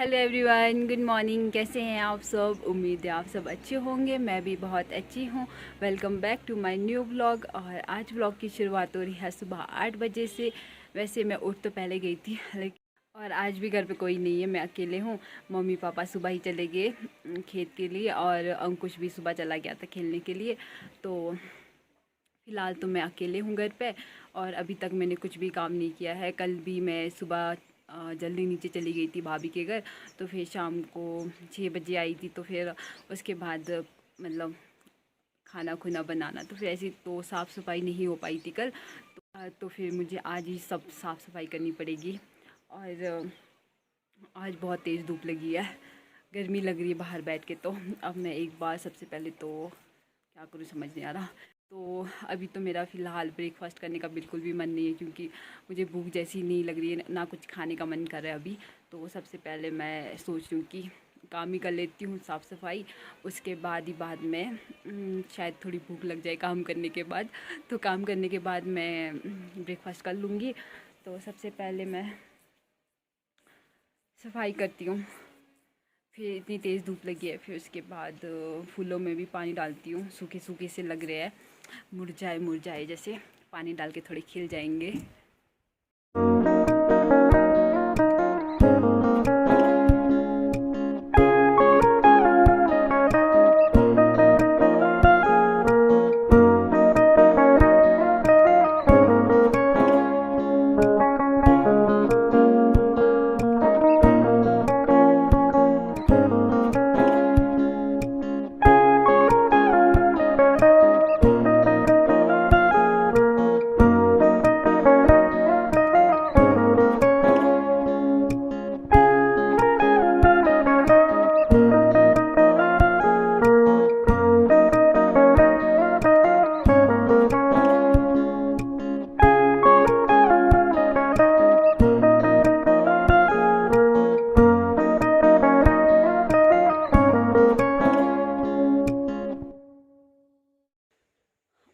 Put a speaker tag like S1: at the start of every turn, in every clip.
S1: Hello everyone, good morning. कैसे हैं आप सब? उम्मीद है आप सब अच्छे होंगे। मैं भी बहुत अच्छी हूँ। Welcome back to my new vlog. और आज व्लॉग की शुरुआत हो रही है सुबह 8 बजे से। वैसे मैं उठ तो पहले गई थी, लेकिन और आज भी घर पे कोई नहीं है, मैं अकेले हूँ। मम्मी पापा सुबह ही चले गए खेत के लिए और अंकुश भी सुबह चला गया था खेलने के लिए। तो फ़िलहाल तो मैं अकेले हूँ घर पे और अभी तक मैंने कुछ भी काम नहीं किया है। कल भी मैं सुबह जल्दी नीचे चली गई थी भाभी के घर, तो फिर शाम को 6 बजे आई थी। तो फिर उसके बाद मतलब खाना खुना बनाना, तो फिर ऐसी तो साफ़ सफाई नहीं हो पाई थी कल। तो फिर मुझे आज ही सब साफ़ सफाई करनी पड़ेगी। और आज बहुत तेज़ धूप लगी है, गर्मी लग रही है बाहर बैठ के। तो अब मैं एक बार सबसे पहले तो क्या करूँ समझ नहीं आ रहा। तो अभी तो मेरा फ़िलहाल ब्रेकफास्ट करने का बिल्कुल भी मन नहीं है, क्योंकि मुझे भूख जैसी नहीं लग रही है, ना कुछ खाने का मन कर रहा है अभी। तो सबसे पहले मैं सोच रही हूँ कि काम ही कर लेती हूँ साफ़ सफाई, उसके बाद में शायद थोड़ी भूख लग जाए काम करने के बाद। तो काम करने के बाद मैं ब्रेकफास्ट कर लूँगी। तो सबसे पहले मैं सफाई करती हूँ। फिर इतनी तेज़ धूप लगी है, फिर उसके बाद फूलों में भी पानी डालती हूँ। सूखे सूखे से लग रहे हैं, मुरझाए मुरझाए जैसे, पानी डाल के थोड़े खिल जाएंगे।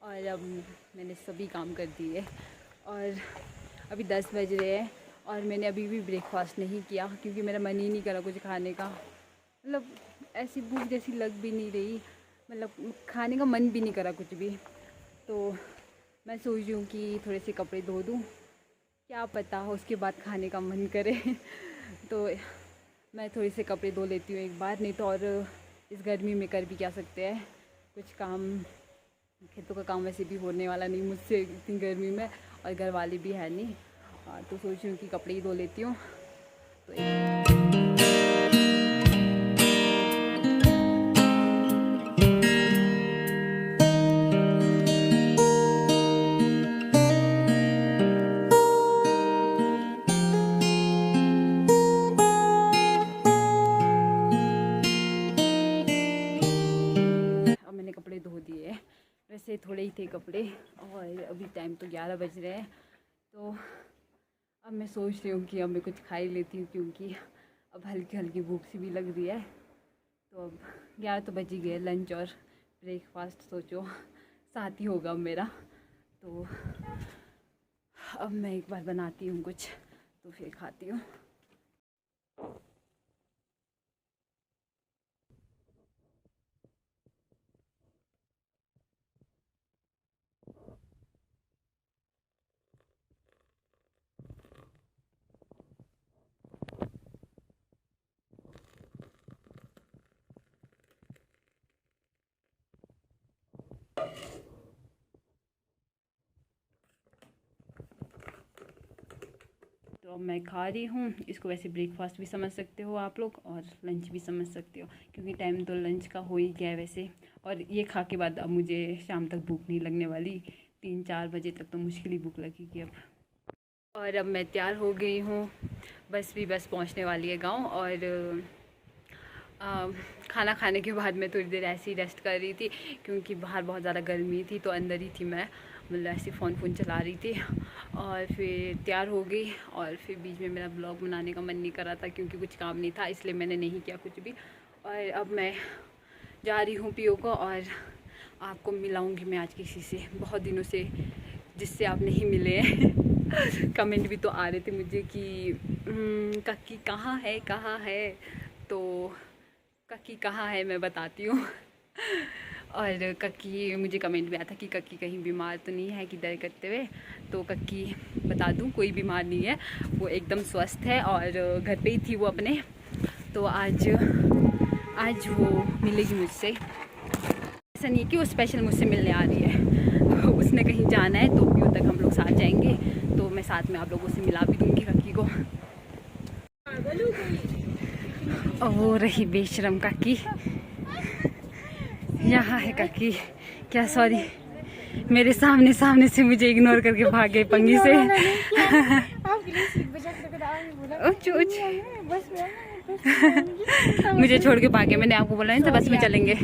S1: और अब मैंने सभी काम कर दिए और अभी 10 बज रहे हैं और मैंने अभी भी ब्रेकफास्ट नहीं किया, क्योंकि मेरा मन ही नहीं करा कुछ खाने का। मतलब ऐसी भूख जैसी लग भी नहीं रही, मतलब खाने का मन भी नहीं करा कुछ भी। तो मैं सोच रही हूँ कि थोड़े से कपड़े धो दूँ, क्या पता उसके बाद खाने का मन करे। तो मैं थोड़े से कपड़े धो लेती हूँ एक बार, नहीं तो और इस गर्मी में कर भी क्या सकते हैं कुछ काम। खेतों का काम वैसे भी होने वाला नहीं मुझसे इतनी गर्मी में, और घर वाले भी है नहीं। तो सोच रही हूँ कि कपड़े ही धो लेती हूँ। तो अब मैंने कपड़े धो दिए, वैसे थोड़े ही थे कपड़े, और अभी टाइम तो 11 बज रहे हैं। तो अब मैं सोच रही हूँ कि अब मैं कुछ खा ही लेती हूँ, क्योंकि अब हल्की हल्की भूख सी भी लग रही है। तो अब 11 तो बज ही गए, लंच और ब्रेकफास्ट सोचो साथ ही होगा अब मेरा। तो अब मैं एक बार बनाती हूँ कुछ, तो फिर खाती हूँ। तो अब मैं खा रही हूँ इसको। वैसे ब्रेकफास्ट भी समझ सकते हो आप लोग और लंच भी समझ सकते हो, क्योंकि टाइम तो लंच का हो ही गया है वैसे। और ये खा के बाद अब मुझे शाम तक भूख नहीं लगने वाली, 3-4 बजे तक तो मुश्किल ही भूख लगेगी अब। और अब मैं तैयार हो गई हूँ, बस पहुँचने वाली है गाँव। और खाना खाने के बाद मैं थोड़ी देर ऐसे ही रेस्ट कर रही थी, क्योंकि बाहर बहुत ज़्यादा गर्मी थी। तो अंदर ही थी मैं, मतलब ऐसे फ़ोन चला रही थी। और फिर तैयार हो गई, और फिर बीच में मेरा ब्लॉग बनाने का मन नहीं कर रहा था, क्योंकि कुछ काम नहीं था, इसलिए मैंने नहीं किया कुछ भी। और अब मैं जा रही हूँ पीओ को, और आपको मिलाऊँगी मैं आज किसी से बहुत दिनों से, जिससे आप नहीं मिले हैं। कमेंट भी तो आ रहे थे मुझे कि कक्की कहाँ है, तो कक्की कहाँ है मैं बताती हूँ। और कक्की मुझे कमेंट में आया था कि कक्की कहीं बीमार तो नहीं है किधर करते हुए, तो कक्की बता दूँ कोई बीमार नहीं है, वो एकदम स्वस्थ है और घर पे ही थी वो अपने। तो आज वो मिलेगी मुझसे, ऐसा नहीं है कि वो स्पेशल मुझसे मिलने आ रही है, उसने कहीं जाना है तो क्यों तक हम लोग साथ जाएंगे, तो मैं साथ में आप लोगों से मिला भी दूँगी कक्की को। ओ रही बेशरम कक्की, यहाँ है कक्की। क्या सॉरी, मेरे सामने से मुझे इग्नोर करके भागे पंगी से। मुझे छोड़ के भागे, मैंने आपको बोला नहीं था बस में चलेंगे।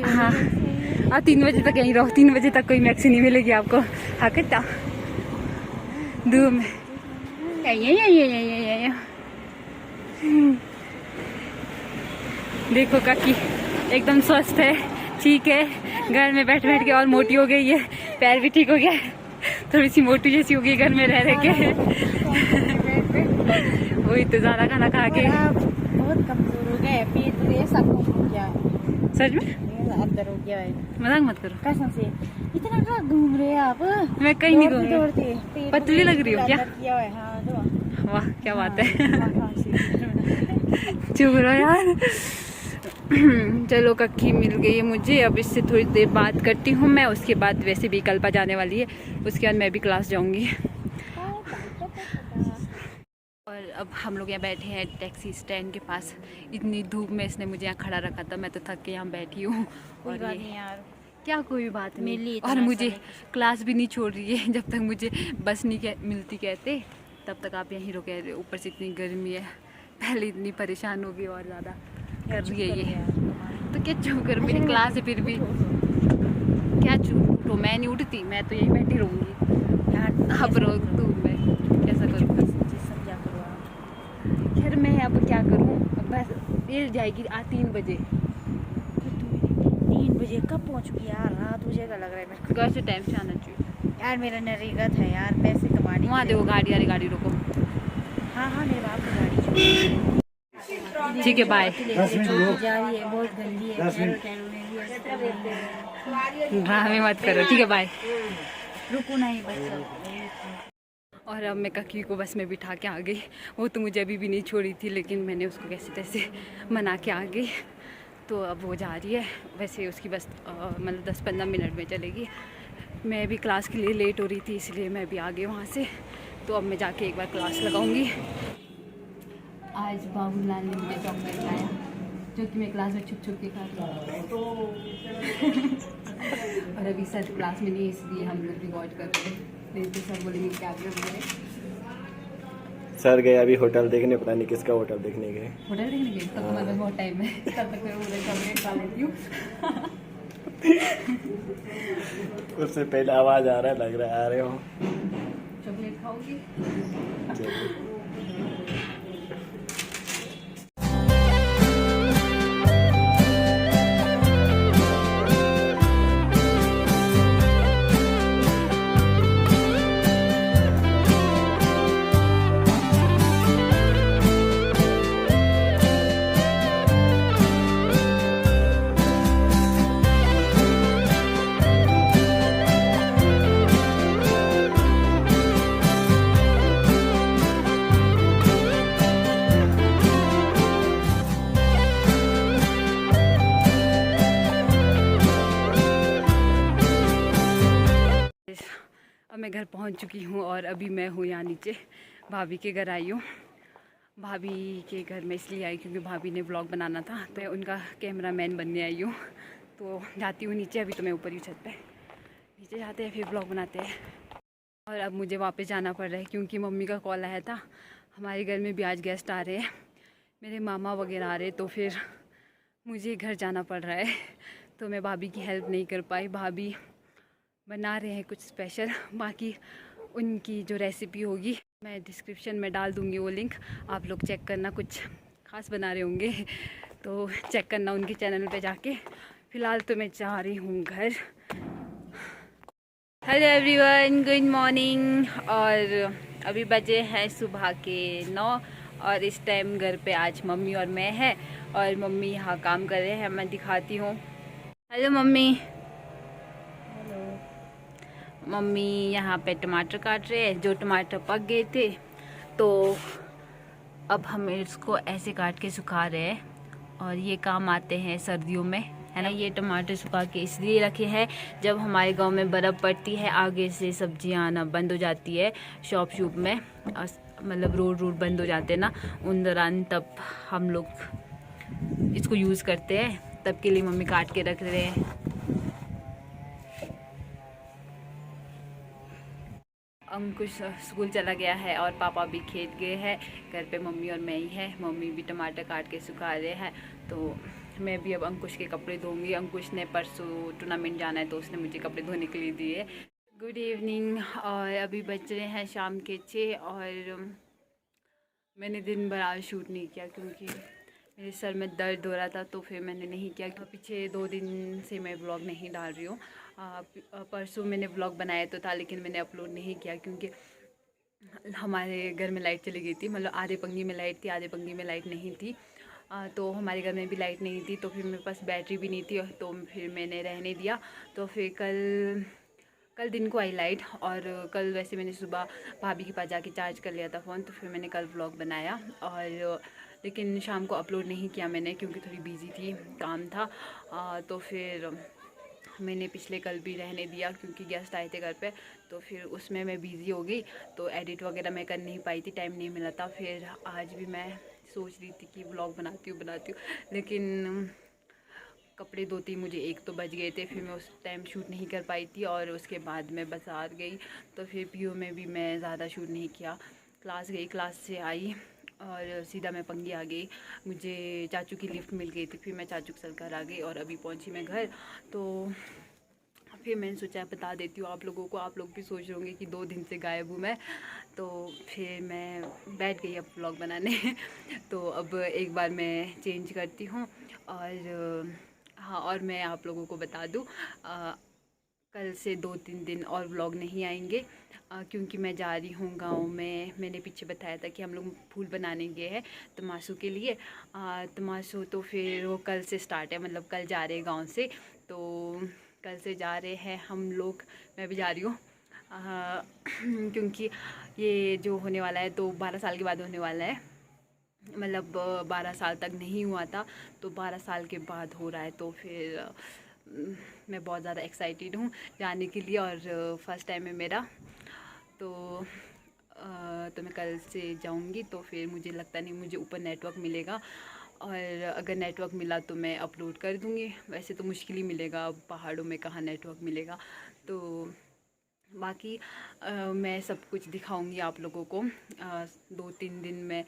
S1: हाँ, आप 3 बजे तक यहीं रहो, 3 बजे तक कोई मैक्सी नहीं मिलेगी आपको। हाँ कितना दूर में देखो काकी एकदम स्वस्थ है, ठीक है। घर में बैठ के और मोटी हो गई है, पैर भी ठीक हो गया है, थोड़ी सी मोटी जैसी हो गई घर में रह के। वही तो ज़्यादा खाना खा के
S2: बहुत कमजोर हो गए, पेट सब हो गया
S1: सच में,
S2: अंदर हो गया है।
S1: मजाक मत करो
S2: कसम से। इतना कहाँ घूम रहे हैं आप?
S1: मैं कहीं नहीं घूम रही। पतली लग रही हो क्या? वाह क्या बात है। चुप रहो यार। चलो कक्की मिल गई है मुझे, अब इससे थोड़ी देर बात करती हूँ मैं, उसके बाद वैसे भी कल्पा जाने वाली है, उसके बाद मैं भी क्लास जाऊँगी। और अब हम लोग यहाँ बैठे हैं टैक्सी स्टैंड के पास, इतनी धूप में इसने मुझे यहाँ खड़ा रखा था, मैं तो थक के यहाँ बैठी हूँ। और ये
S2: यार
S1: क्या कोई बात नहीं, और मुझे क्लास भी नहीं छोड़ रही है, जब तक मुझे बस नहीं मिलती कहते तब तक आप यहीं रुके रहे। ऊपर से इतनी गर्मी है, पहले इतनी परेशान हो गई और ज़्यादा कर रही है ये, तो क्या चुप कर, मेरी क्लास है फिर भी क्या चुप उठो, मैं नहीं उठती, मैं तो यहीं बैठी रहूँगी। अब रो तू, मैं कैसा करूँ,
S2: समझा करो।
S1: खैर मैं अब क्या करूँ, बस ये जाएगी 3 बजे।
S2: 3 बजे कब पहुँचूगी यार? रात मुझे क्या लग रहा है मेरे
S1: घर से टाइम से आना चाहिए
S2: यार, मेरा नरीगत है यार, पैसे कमाने।
S1: वहाँ देखो गाड़ी रोको।
S2: हाँ मेरे बाप की गाड़ी
S1: ठीक है बाय।
S2: जा रही है, बहुत गंदी है,
S1: ड्रामे मत करो, ठीक है बाय।
S2: रुको नहीं बस।
S1: और अब मैं कक्की को बस में बिठा के आ गई, वो तो मुझे अभी भी नहीं छोड़ी थी, लेकिन मैंने उसको कैसे तैसे मना के आ गई, तो अब वो जा रही है। वैसे उसकी बस मतलब 10-15 मिनट में चलेगी। मैं भी क्लास के लिए लेट हो रही थी, इसलिए मैं भी आ गई वहाँ से, तो अब मैं जाके एक बार क्लास लगाऊंगी। आज बाबूलाल ने मुझे चॉकलेट लाया, जो कि मैं क्लास में छुप के खा रही हूँ। और अभी सर क्लास में नहीं, इसलिए हम लोग रिकॉर्ड कर रहे हैं, नहीं तो सर बोलेंगे क्या कर रहे हैं।
S3: सर गए अभी होटल देखने, पता नहीं किसका होटल देखने गए।
S1: होटल देखने गए, तब तो मतलब बहुत टाइम है, तब तक मैं उधर चॉकलेट खा लेती हूँ।
S3: उससे पहले आवाज आ रहा है, लग रहा है आ रहे हो।
S1: चॉकलेट खाओगी? अब मैं घर पहुंच चुकी हूँ और अभी मैं हूँ यहाँ नीचे, भाभी के घर आई हूँ। भाभी के घर में इसलिए आई क्योंकि भाभी ने व्लॉग बनाना था, तो उनका कैमरामैन बनने आई हूँ। तो जाती हूँ नीचे, अभी तो मैं ऊपर ही छत पे, नीचे जाते हैं फिर व्लॉग बनाते हैं। और अब मुझे वापस जाना पड़ रहा है क्योंकि मम्मी का कॉल आया था, हमारे घर में भी आज गेस्ट आ रहे हैं, मेरे मामा वगैरह आ रहे, तो फिर मुझे घर जाना पड़ रहा है। तो मैं भाभी की हेल्प नहीं कर पाई, भाभी बना रहे हैं कुछ स्पेशल, बाकी उनकी जो रेसिपी होगी मैं डिस्क्रिप्शन में डाल दूँगी वो लिंक, आप लोग चेक करना, कुछ खास बना रहे होंगे तो चेक करना उनके चैनल पे जाके। फ़िलहाल तो मैं जा रही हूँ घर। Hello everyone, good morning. और अभी बजे हैं सुबह के 9 और इस टाइम घर पे आज मम्मी और मैं है और मम्मी यहाँ काम कर रहे हैं। मैं दिखाती हूँ। Hello mummy.
S2: हेलो।
S1: मम्मी यहाँ पे टमाटर काट रहे हैं। जो टमाटर पक गए थे तो अब हम इसको ऐसे काट के सुखा रहे हैं और ये काम आते हैं सर्दियों में, है ना। ये टमाटर सुखा के इसलिए रखे हैं, जब हमारे गांव में बर्फ़ पड़ती है आगे से सब्जियां आना बंद हो जाती है शॉप में, मतलब रोड बंद हो जाते हैं ना उन दौरान, तब हम लोग इसको यूज़ करते हैं। तब के लिए मम्मी काट के रख रहे हैं। अंकुश स्कूल चला गया है और पापा भी खेत गए हैं। घर पे मम्मी और मैं ही है। मम्मी भी टमाटर काट के सुखा रहे हैं, तो मैं भी अब अंकुश के कपड़े धोऊंगी। अंकुश ने परसों टूर्नामेंट जाना है तो उसने मुझे कपड़े धोने के लिए दिए। Good evening. और अभी बज रहे हैं शाम के 6 और मैंने दिन भर आज शूट नहीं किया क्योंकि मेरे सर में दर्द हो रहा था, तो फिर मैंने नहीं किया। पीछे 2 दिन से मैं व्लॉग नहीं डाल रही हूँ। परसों मैंने व्लॉग बनाया तो था लेकिन मैंने अपलोड नहीं किया क्योंकि हमारे घर में लाइट चली गई थी। मतलब आधे पंगी में लाइट थी, आधे पंगी में लाइट नहीं थी। तो हमारे घर में भी लाइट नहीं थी, तो फिर मेरे पास बैटरी भी नहीं थी, तो फिर मैंने रहने दिया। तो फिर कल दिन को आई लाइट, और कल वैसे मैंने सुबह भाभी के पास जाके चार्ज कर लिया था फ़ोन, तो फिर मैंने कल व्लॉग बनाया। और लेकिन शाम को अपलोड नहीं किया मैंने क्योंकि थोड़ी बिज़ी थी, काम था। तो फिर मैंने पिछले कल भी रहने दिया क्योंकि गेस्ट आए थे घर पे, तो फिर उसमें मैं बिज़ी हो गई, तो एडिट वगैरह मैं कर नहीं पाई थी, टाइम नहीं मिला था। फिर आज भी मैं सोच रही थी कि व्लॉग बनाती हूँ, लेकिन कपड़े धोती मुझे 1 तो बज गए थे। फिर मैं उस टाइम शूट नहीं कर पाई थी और उसके बाद मैं बाज़ार गई, तो फिर पीओ में भी मैं ज़्यादा शूट नहीं किया। क्लास गई, क्लास से आई और सीधा मैं पंगी आ गई। मुझे चाचू की लिफ्ट मिल गई थी, फिर मैं चाचू के साथ घर आ गई और अभी पहुंची मैं घर। तो फिर मैंने सोचा बता देती हूँ आप लोगों को। आप लोग भी सोच रहे होंगे कि 2 दिन से गायब हूँ मैं, तो फिर मैं बैठ गई अब व्लॉग बनाने। तो अब एक बार मैं चेंज करती हूँ और हाँ, और मैं आप लोगों को बता दूँ कल से 2-3 दिन और व्लॉग नहीं आएंगे क्योंकि मैं जा रही हूँ गांव में। मैंने पीछे बताया था कि हम लोग फूल बनाने गए हैं तमाशू के लिए। तमाशू तो फिर वो कल से स्टार्ट है, मतलब कल जा रहे हैं गाँव से, तो कल से जा रहे हैं हम लोग। मैं भी जा रही हूँ क्योंकि ये जो होने वाला है तो 12 साल के बाद होने वाला है। मतलब 12 साल तक नहीं हुआ था, तो 12 साल के बाद हो रहा है। तो फिर मैं बहुत ज़्यादा एक्साइटेड हूँ जाने के लिए और फर्स्ट टाइम है मेरा। तो मैं कल से जाऊँगी, तो फिर मुझे लगता नहीं मुझे ऊपर नेटवर्क मिलेगा, और अगर नेटवर्क मिला तो मैं अपलोड कर दूँगी। वैसे तो मुश्किल ही मिलेगा, पहाड़ों में कहाँ नेटवर्क मिलेगा। तो बाकी मैं सब कुछ दिखाऊंगी आप लोगों को। 2-3 दिन में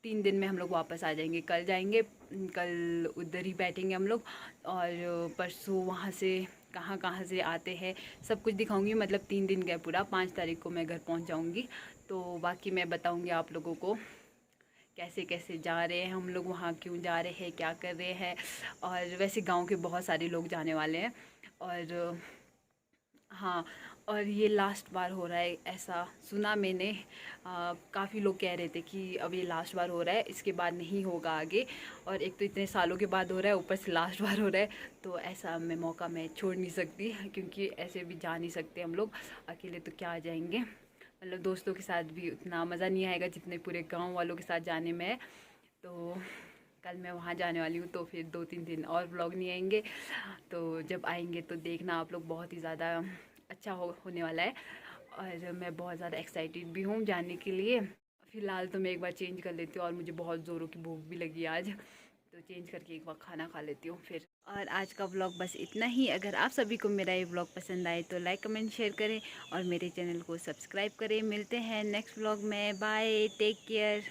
S1: 3 दिन में हम लोग वापस आ जाएंगे। कल जाएंगे, कल उधर ही बैठेंगे हम लोग, और परसों वहाँ से कहाँ से आते हैं सब कुछ दिखाऊंगी। मतलब 3 दिन गए पूरा, 5 तारीख को मैं घर पहुँच जाऊँगी। तो बाकी मैं बताऊँगी आप लोगों को कैसे कैसे जा रहे हैं हम लोग, वहाँ क्यों जा रहे हैं, क्या कर रहे हैं। और वैसे गांव के बहुत सारे लोग जाने वाले हैं, और हाँ, और ये लास्ट बार हो रहा है ऐसा सुना मैंने। काफ़ी लोग कह रहे थे कि अब ये लास्ट बार हो रहा है, इसके बाद नहीं होगा आगे। और एक तो इतने सालों के बाद हो रहा है, ऊपर से लास्ट बार हो रहा है, तो ऐसा मौका मैं छोड़ नहीं सकती क्योंकि ऐसे भी जा नहीं सकते हम लोग, अकेले तो क्या आ जाएंगे। मतलब दोस्तों के साथ भी उतना मज़ा नहीं आएगा जितने पूरे गाँव वालों के साथ जाने में है। तो कल मैं वहाँ जाने वाली हूँ, तो फिर 2-3 दिन और व्लॉग नहीं आएंगे। तो जब आएंगे तो देखना आप लोग, बहुत ही ज़्यादा अच्छा होने वाला है और मैं बहुत ज़्यादा एक्साइटेड भी हूँ जाने के लिए। फ़िलहाल तो मैं एक बार चेंज कर लेती हूँ और मुझे बहुत ज़ोरों की भूख भी लगी आज, तो चेंज करके एक बार खाना खा लेती हूँ फिर। और आज का व्लॉग बस इतना ही। अगर आप सभी को मेरा ये व्लॉग पसंद आए तो लाइक कमेंट शेयर करें और मेरे चैनल को सब्सक्राइब करें। मिलते हैं नेक्स्ट व्लॉग में। Bye, take care.